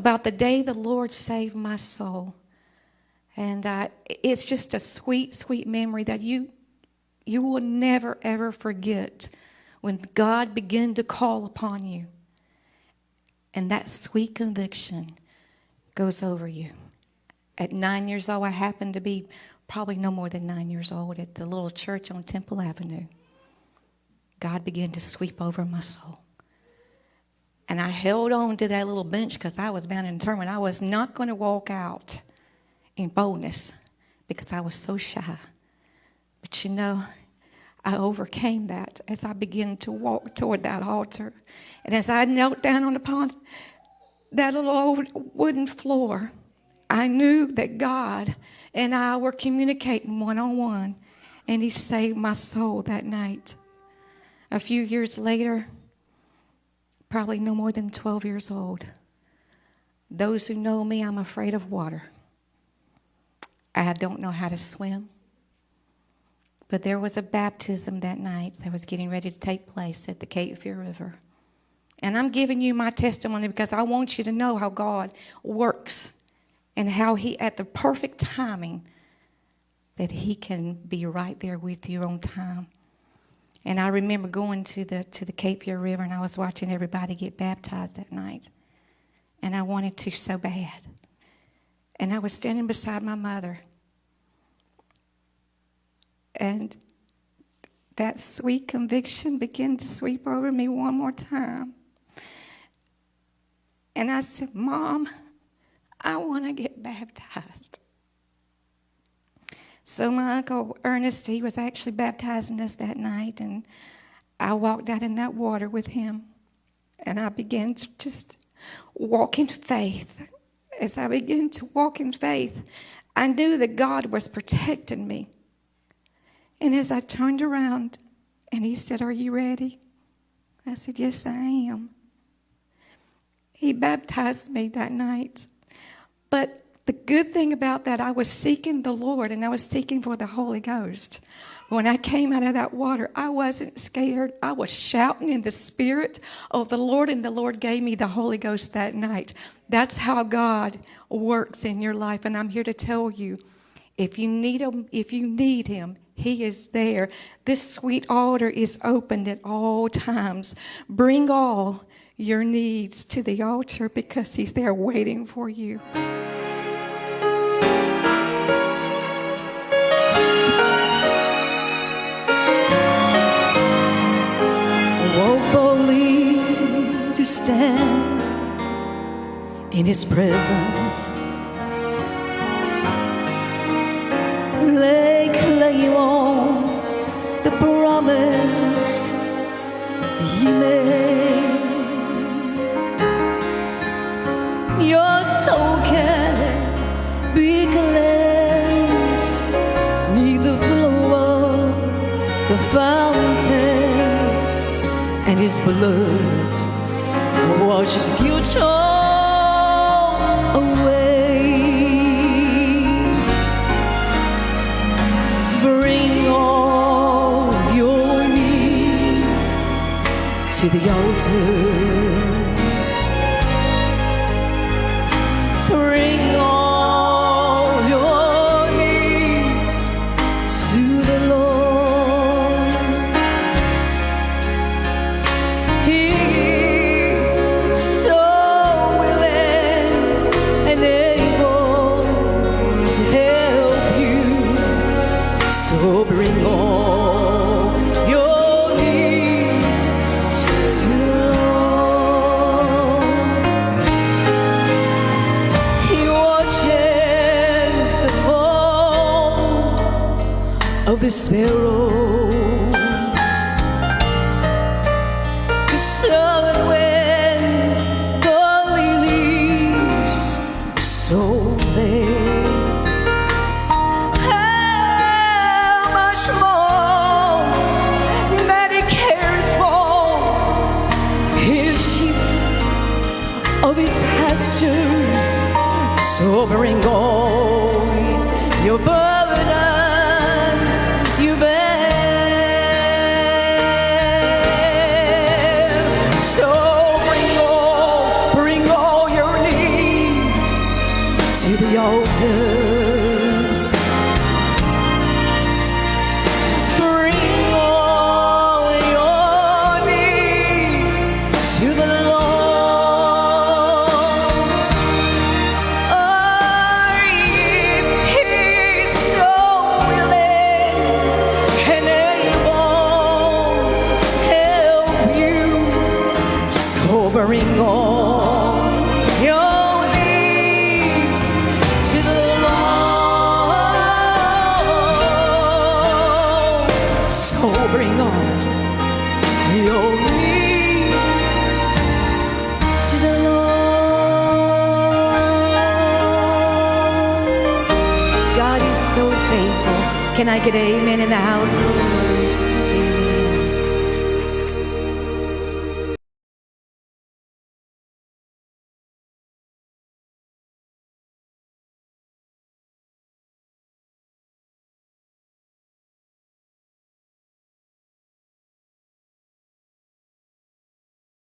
about the day the Lord saved my soul. And it's just a sweet, sweet memory that you will never, ever forget when God began to call upon you. And that sweet conviction goes over you. At 9 years old, I happened to be probably no more than 9 years old at the little church on Temple Avenue. God began to sweep over my soul. And I held on to that little bench because I was bound and determined I was not going to walk out in boldness because I was so shy. But you know, I overcame that as I began to walk toward that altar. And as I knelt down upon that little old wooden floor, I knew that God and I were communicating one-on-one, and He saved my soul that night. A few years later, probably no more than 12 years old, those who know me, I'm afraid of water. I don't know how to swim. But there was a baptism that night that was getting ready to take place at the Cape Fear River. And I'm giving you my testimony because I want you to know how God works and how He, at the perfect timing, that He can be right there with you on time. And I remember going to the Cape Fear River, and I was watching everybody get baptized that night. And I wanted to so bad. And I was standing beside my mother. And that sweet conviction began to sweep over me one more time. And I said, Mom, I want to get baptized. So my Uncle Ernest, he was actually baptizing us that night. And I walked out in that water with him. And I began to just walk in faith. As I began to walk in faith, I knew that God was protecting me. And as I turned around, and He said, are you ready? I said, yes, I am. He baptized me that night. But the good thing about that, I was seeking the Lord, and I was seeking for the Holy Ghost. When I came out of that water, I wasn't scared. I was shouting in the Spirit of the Lord, and the Lord gave me the Holy Ghost that night. That's how God works in your life. And I'm here to tell you, if you need Him, He is there. This sweet altar is opened at all times. Bring all your needs to the altar because He's there waiting for you. Walk boldly to stand in His presence. Lay claim on the promise He made. Your soul can be cleansed neath the flow of the fountain, and His blood washes guilt all away. Bring all your needs to the altar. Bring all your needs to the Lord. He's so willing and able to help you. So bring all your needs to the Lord. He watches the fall of the sparrow. The sun when the lilies so fade. How much more that He cares for His sheep of His pastures. So bring all your burdens, you bear. So bring all your needs the altar. Bring all your needs to the Lord. Oh, He's so willing and able to help you. So bring all your needs to the Lord. So bring all your needs to the Lord. God is so faithful. Can I get an amen in the house?